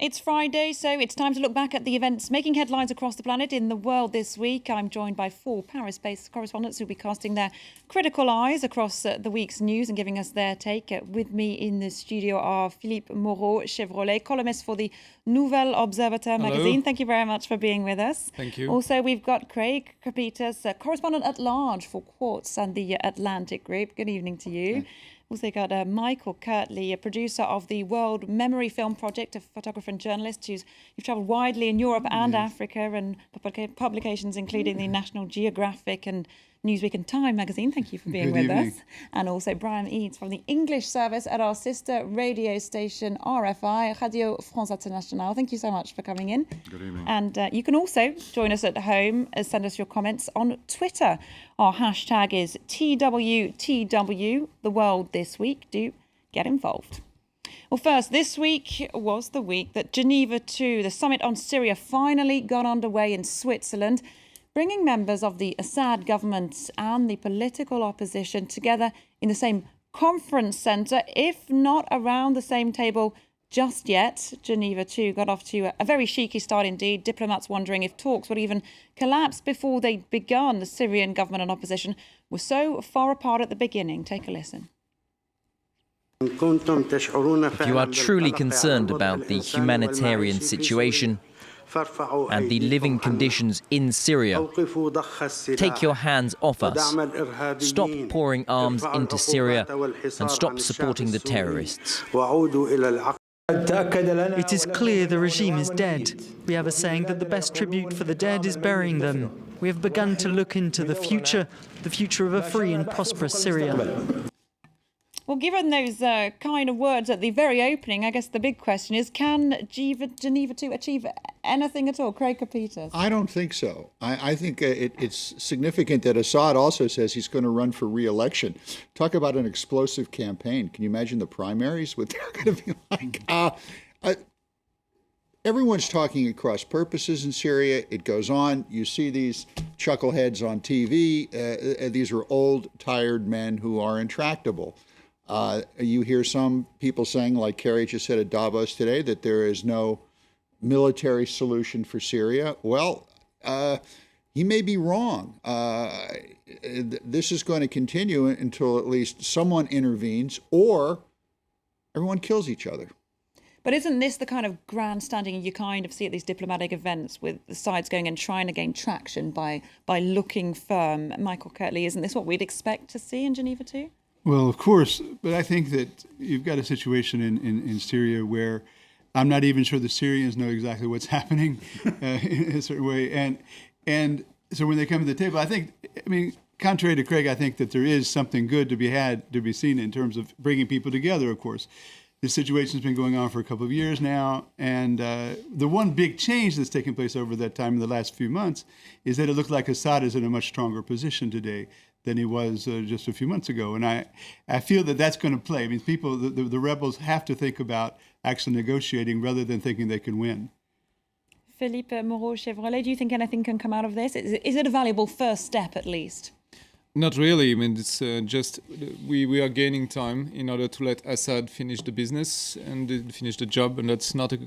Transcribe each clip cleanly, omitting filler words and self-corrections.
It's Friday, so it's time to look back at the events making headlines across the planet in the world this week. I'm joined by 4 Paris-based correspondents who'll be casting their critical eyes across the week's news and giving us their take. With me in the studio are Philippe Moreau-Chevrolet, columnist for the Nouvel Observateur magazine. Thank you very much for being with us. Thank you. Also, we've got Craig Capiters, correspondent at large for Quartz and the Atlantic Group. Good evening to you. Also got Michael Kirtley, a producer of the World Memory Film Project, a photographer and journalist you've travelled widely in Europe and Africa, and publications including the National Geographic and Newsweek and Time magazine. Thank you for being with us. And also Brian Eads from the English service at our sister radio station RFI, Radio France Internationale. Thank you so much for coming in. Good evening. And you can also join us at home, send us your comments on Twitter. Our hashtag is TWTW, the world this week. Do get involved. Well, first, this week was the week that Geneva II, the summit on Syria, finally got underway in Switzerland, bringing members of the Assad government and the political opposition together in the same conference centre, if not around the same table just yet. Geneva II got off to a very shaky start indeed, diplomats wondering if talks would even collapse before they'd begun. The Syrian government and opposition were so far apart at the beginning. Take a listen. If you are truly concerned about the humanitarian situation and the living conditions in Syria, take your hands off us. Stop pouring arms into Syria and stop supporting the terrorists. It is clear the regime is dead. We have a saying that the best tribute for the dead is burying them. We have begun to look into the future of a free and prosperous Syria. Well, given those kind of words at the very opening, I guess the big question is, can Geneva II achieve anything at all? Craig Capiters. I don't think so. I think it's significant that Assad also says he's going to run for re-election. Talk about an explosive campaign. Can you imagine the primaries? What they're going to be like? Everyone's talking at cross purposes in Syria. It goes on. You see these chuckleheads on TV. These are old, tired men who are intractable. You hear some people saying, like Kerry just said at Davos today, that there is no military solution for Syria. Well, he may be wrong. This is going to continue until at least someone intervenes or everyone kills each other. But isn't this the kind of grandstanding you kind of see at these diplomatic events, with the sides going and trying to gain traction by looking firm? Michael Kirtley, isn't this what we'd expect to see in Geneva too? Well, of course, but I think that you've got a situation in Syria where I'm not even sure the Syrians know exactly what's happening in a certain way. And so when they come to the table, I mean, contrary to Craig, I think that there is something good to be seen in terms of bringing people together, of course. This situation's been going on for a couple of years now, and the one big change that's taken place over that time in the last few months is that it looks like Assad is in a much stronger position today than he was just a few months ago. And I feel that that's going to play. I mean, the rebels have to think about actually negotiating rather than thinking they can win. Philippe Moreau-Chevrolet, do you think anything can come out of this? Is it a valuable first step at least? Not really. I mean, it's just we are gaining time in order to let Assad finish the business and finish the job, and that's not a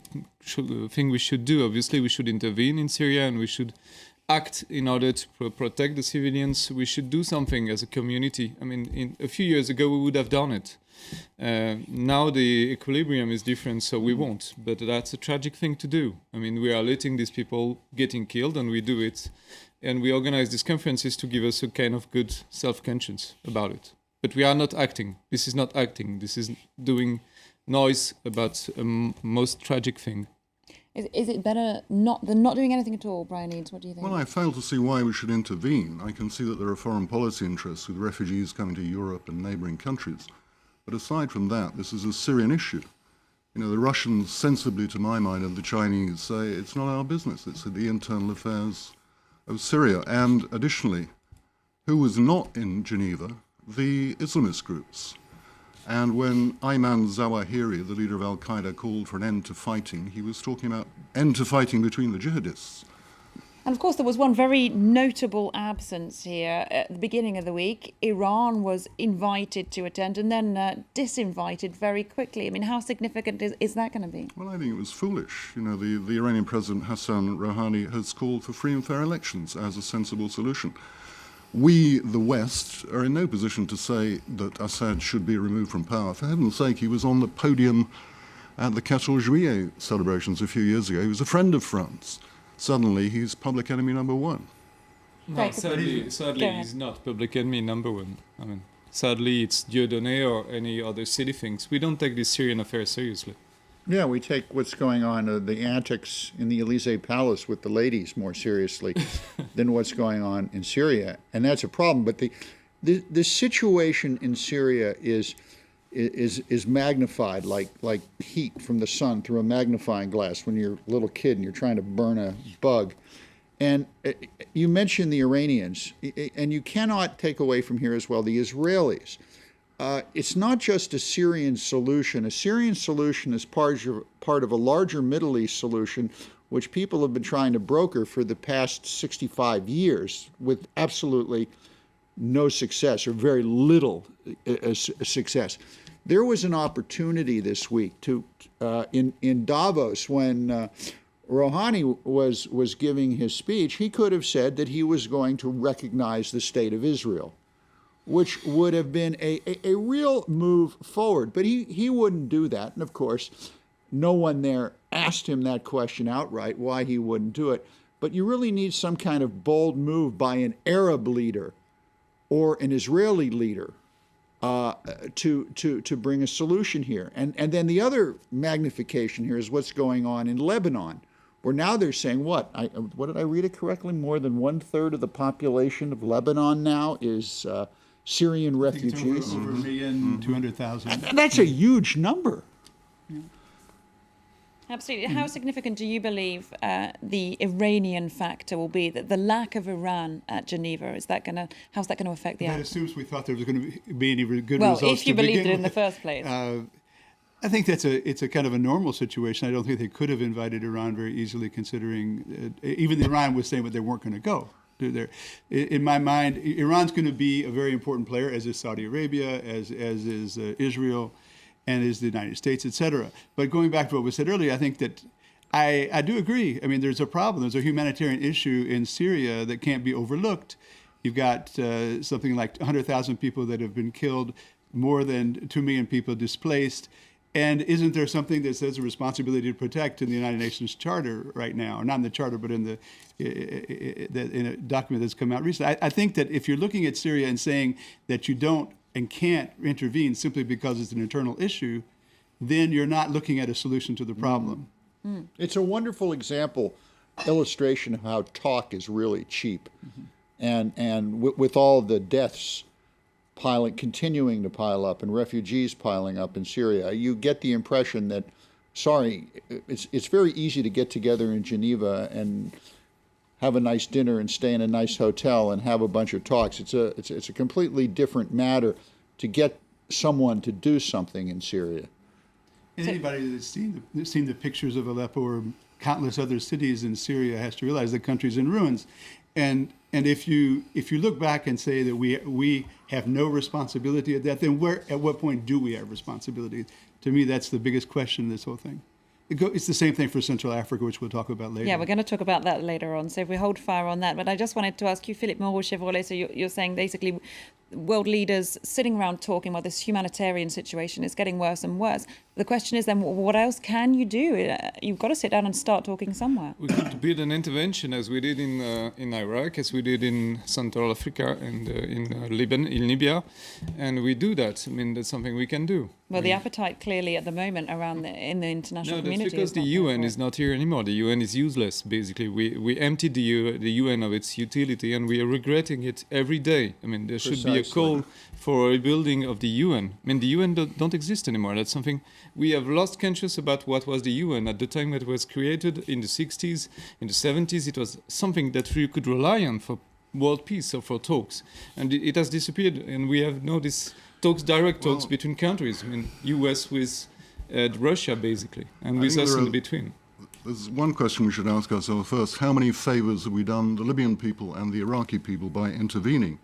thing we should do. Obviously, we should intervene in Syria, and we should act in order to protect the civilians. We should do something as a community. I mean, a few years ago, we would have done it. Now the equilibrium is different, so we won't. But that's a tragic thing to do. I mean, we are letting these people getting killed, and we do it. And we organize these conferences to give us a kind of good self-conscience about it. But we are not acting. This is not acting. This is doing noise about a most tragic thing. Is it better than not doing anything at all, Brian Eads? What do you think? Well, I fail to see why we should intervene. I can see that there are foreign policy interests with refugees coming to Europe and neighbouring countries. But aside from that, this is a Syrian issue. You know, the Russians, sensibly to my mind, and the Chinese say it's not our business. It's the internal affairs of Syria. And additionally, who was not in Geneva? The Islamist groups. And when Ayman Zawahiri, the leader of al-Qaeda, called for an end to fighting, he was talking about end to fighting between the jihadists. And of course, there was one very notable absence here at the beginning of the week. Iran was invited to attend and then disinvited very quickly. I mean, how significant is that going to be? Well, I think it was foolish. You know, the Iranian President Hassan Rouhani has called for free and fair elections as a sensible solution. We, the West, are in no position to say that Assad should be removed from power. For heaven's sake, he was on the podium at the 14 Juillet celebrations a few years ago. He was a friend of France. Suddenly, he's public enemy number one. No, sadly he's not public enemy number one. I mean, sadly, it's Dieudonné or any other silly things. We don't take this Syrian affair seriously. Yeah, we take what's going on, the antics in the Elysee Palace with the ladies more seriously than what's going on in Syria, and that's a problem. But the situation in Syria is magnified like heat from the sun through a magnifying glass when you're a little kid and you're trying to burn a bug. And you mentioned the Iranians, and you cannot take away from here as well the Israelis. It's not just a Syrian solution. A Syrian solution is part of a larger Middle East solution, which people have been trying to broker for the past 65 years with absolutely no success or very little success. There was an opportunity this week in Davos when Rouhani was giving his speech. He could have said that he was going to recognize the state of Israel, which would have been a real move forward. But he wouldn't do that. And of course, no one there asked him that question outright, why he wouldn't do it. But you really need some kind of bold move by an Arab leader or an Israeli leader to bring a solution here. And then the other magnification here is what's going on in Lebanon, where now they're saying, what did I read it correctly? More than 1/3 of the population of Lebanon now is Syrian refugees. Over 1,200,000. That's a huge number. Absolutely. How significant do you believe the Iranian factor will be? That the lack of Iran at Geneva, how's that going to affect the That outcome? assumes we thought there was going to be any good Well, results. if you to believed begin it in the with. first place. I think it's a kind of a normal situation. I don't think they could have invited Iran very easily, considering even Iran was saying that they weren't going to go. In my mind, Iran's going to be a very important player, as is Saudi Arabia, as is Israel, and is the United States, et cetera. But going back to what was said earlier, I think that I do agree. I mean, there's a problem. There's a humanitarian issue in Syria that can't be overlooked. You've got something like 100,000 people that have been killed, more than 2 million people displaced. And isn't there something that says a responsibility to protect in the United Nations Charter right now? Or not in the Charter, but in a document that's come out recently. I think that if you're looking at Syria and saying that you don't and can't intervene simply because it's an internal issue, then you're not looking at a solution to the problem. It's a wonderful illustration of how talk is really cheap. And with all the deaths continuing to pile up and refugees piling up in Syria, you get the impression that, it's very easy to get together in Geneva and have a nice dinner and stay in a nice hotel and have a bunch of talks. It's a completely different matter to get someone to do something in Syria. And anybody that's seen the pictures of Aleppo or countless other cities in Syria has to realize the country's in ruins. And if you look back and say that we have no responsibility at that, then at what point do we have responsibility? To me, that's the biggest question in this whole thing. It's the same thing for Central Africa, which we'll talk about later. Yeah, we're going to talk about that later on. So if we hold fire on that. But I just wanted to ask you, Philippe Moreau-Chevrolet, so you're saying basically world leaders sitting around talking about this humanitarian situation is getting worse and worse. The question is then, what else can you do? You've got to sit down and start talking somewhere. We could build an intervention as we did in Iraq, as we did in Central Africa and in Libya, and we do that. I mean, that's something we can do. Well, the appetite clearly at the moment in the international community. No, that's because the UN is not here anymore. The UN is useless, basically. We emptied the UN of its utility, and we are regretting it every day. I mean, there should be a call for a rebuilding of the UN. I mean, the UN don't exist anymore. That's something we have lost conscious about. What was the UN at the time it was created in the 60s, in the 70s? It was something that we could rely on for world peace or for talks, and it has disappeared. And we have now this direct talks between countries. I mean, US with Russia basically, and with us in between. There's one question we should ask ourselves first. How many favors have we done the Libyan people and the Iraqi people by intervening?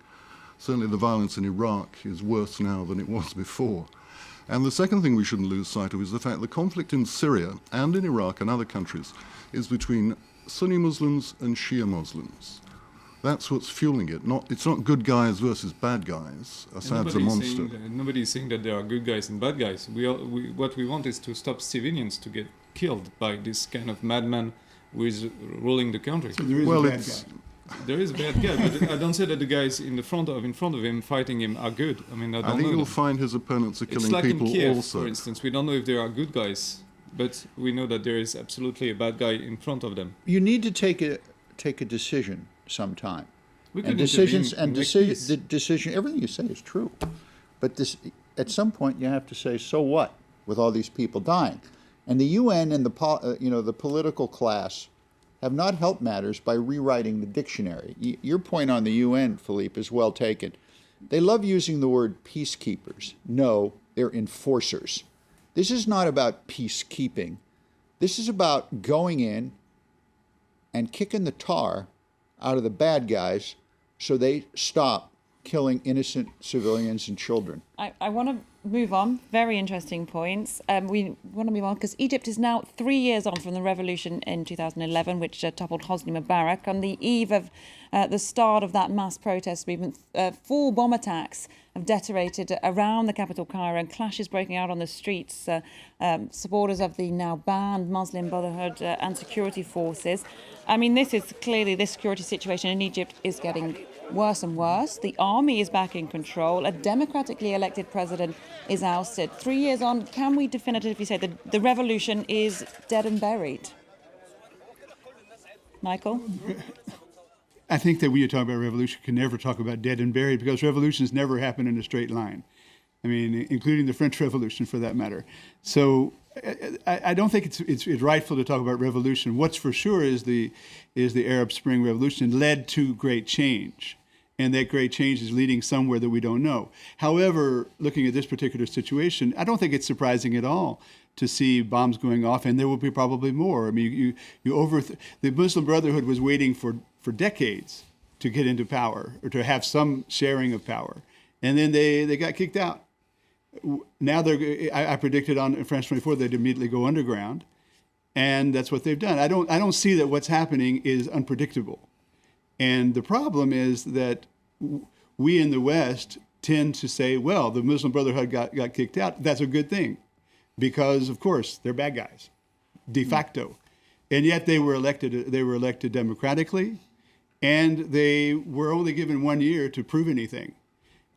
Certainly the violence in Iraq is worse now than it was before. And the second thing we shouldn't lose sight of is the fact the conflict in Syria and in Iraq and other countries is between Sunni Muslims and Shia Muslims. That's what's fueling it. It's not good guys versus bad guys. Assad's a monster. Nobody's saying that there are good guys and bad guys. What we want is to stop civilians to get killed by this kind of madman who is ruling the country. So there is a bad guy. There is a bad guy, but I don't say that the guys in front of him fighting him are good. I mean, I think you'll find his opponents are killing it's like people in Kiev, also. For instance, we don't know if there are good guys, but we know that there is absolutely a bad guy in front of them. You need to take a decision sometime. We And decisions and decision. Everything you say is true, but at some point you have to say, so what? With all these people dying, and the UN and the political class have not helped matters by rewriting the dictionary. Your point on the UN, Philippe, is well taken. They love using the word peacekeepers. No, they're enforcers. This is not about peacekeeping. This is about going in and kicking the tar out of the bad guys so they stop killing innocent civilians and children. I want to move on. Very interesting points. We want to move on because Egypt is now 3 years on from the revolution in 2011, which toppled Hosni Mubarak. On the eve of the start of that mass protest movement, 4 bomb attacks have detonated around the capital Cairo and clashes breaking out on the streets. Supporters of the now banned Muslim Brotherhood and security forces. I mean, this security situation in Egypt is getting worse and worse. The army is back in control. A democratically elected president is ousted. 3 years on, can we definitively say that the revolution is dead and buried? Michael? I think that when you talk about revolution, you can never talk about dead and buried because revolutions never happen in a straight line. I mean, including the French Revolution for that matter. So I don't think it's rightful to talk about revolution. What's for sure is the Arab Spring Revolution led to great change. And that great change is leading somewhere that we don't know. However, looking at this particular situation, I don't think it's surprising at all to see bombs going off, and there will be probably more. I mean, the Muslim Brotherhood was waiting for decades to get into power or to have some sharing of power, and then they got kicked out. Now I predicted on France 24 they'd immediately go underground, and that's what they've done. I don't see that what's happening is unpredictable. And the problem is that we in the West tend to say, well, the Muslim Brotherhood got kicked out. That's a good thing because, of course, they're bad guys, de facto. And yet they were elected democratically, and they were only given 1 year to prove anything.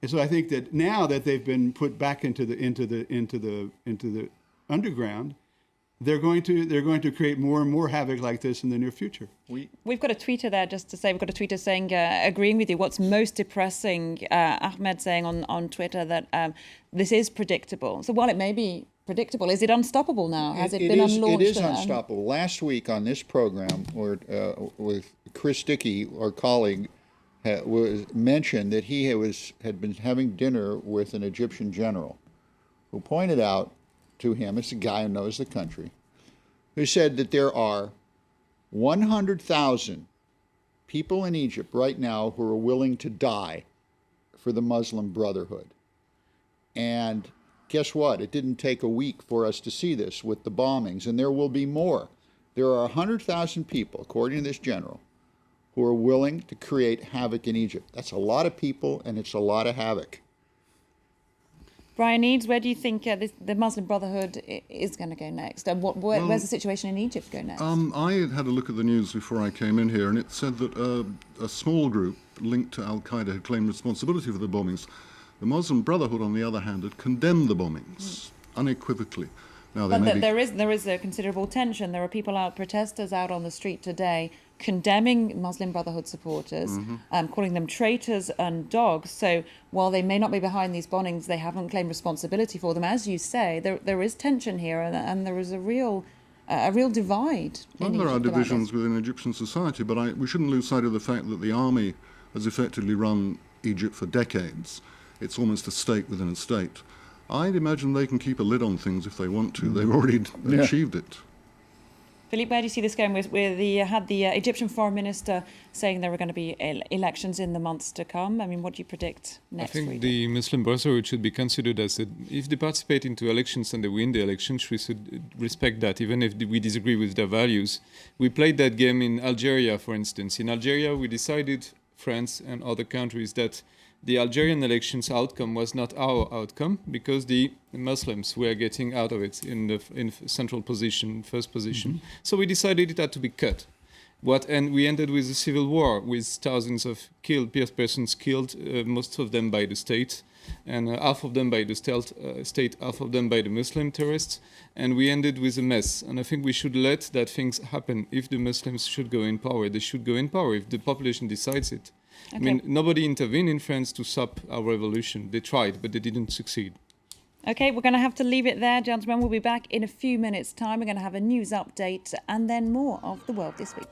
And so I think that now that they've been put back into the underground, they're going to create more and more havoc like this in the near future. We've got a tweeter there just to say, we've got a tweeter saying, agreeing with you. What's most depressing, Ahmed saying on Twitter that this is predictable. So while it may be predictable, is it unstoppable now? Has it been unlaunched? It is unstoppable. Last week on this program, with Chris Dickey, our colleague, was mentioned that he had been having dinner with an Egyptian general who pointed out to him, as a guy who knows the country, who said that there are 100,000 people in Egypt right now who are willing to die for the Muslim Brotherhood. And guess what? It didn't take a week for us to see this with the bombings, and there will be more. There are 100,000 people, according to this general, who are willing to create havoc in Egypt. That's a lot of people, and it's a lot of havoc. Brian Eads, where do you think the Muslim Brotherhood is going to go next? And where's the situation in Egypt go next? I had a look at the news before I came in here, and it said that a small group linked to Al-Qaeda had claimed responsibility for the bombings. The Muslim Brotherhood, on the other hand, had condemned the bombings unequivocally. Now, there is a considerable tension. There are people protesters out on the street today condemning Muslim Brotherhood supporters, calling them traitors and dogs. So while they may not be behind these bombings, they haven't claimed responsibility for them. As you say, there is tension here, and there is a real divide. Well, there are divisions within Egyptian society, but we shouldn't lose sight of the fact that the army has effectively run Egypt for decades. It's almost a state within a state. I'd imagine they can keep a lid on things if they want to. They've already achieved it. Philippe, where do you see this going? Had the Egyptian foreign minister saying there were going to be elections in the months to come. I mean, what do you predict next week? I think the Muslim Brotherhood should be considered as if they participate into elections and they win the elections, we should respect that, even if we disagree with their values. We played that game in Algeria, for instance. In Algeria, we decided, France and other countries, that the Algerian elections outcome was not our outcome because the Muslims were getting out of it in central position, first position. Mm-hmm. So we decided it had to be cut. And we ended with a civil war with thousands of persons killed, most of them by the state, and half of them by the state, half of them by the Muslim terrorists. And we ended with a mess. And I think we should let that things happen. If the Muslims should go in power, they should go in power if the population decides it. Okay. I mean, nobody intervened in France to stop our revolution. They tried, but they didn't succeed. Okay, we're going to have to leave it there, gentlemen. We'll be back in a few minutes' time. We're going to have a news update and then more of The World This Week.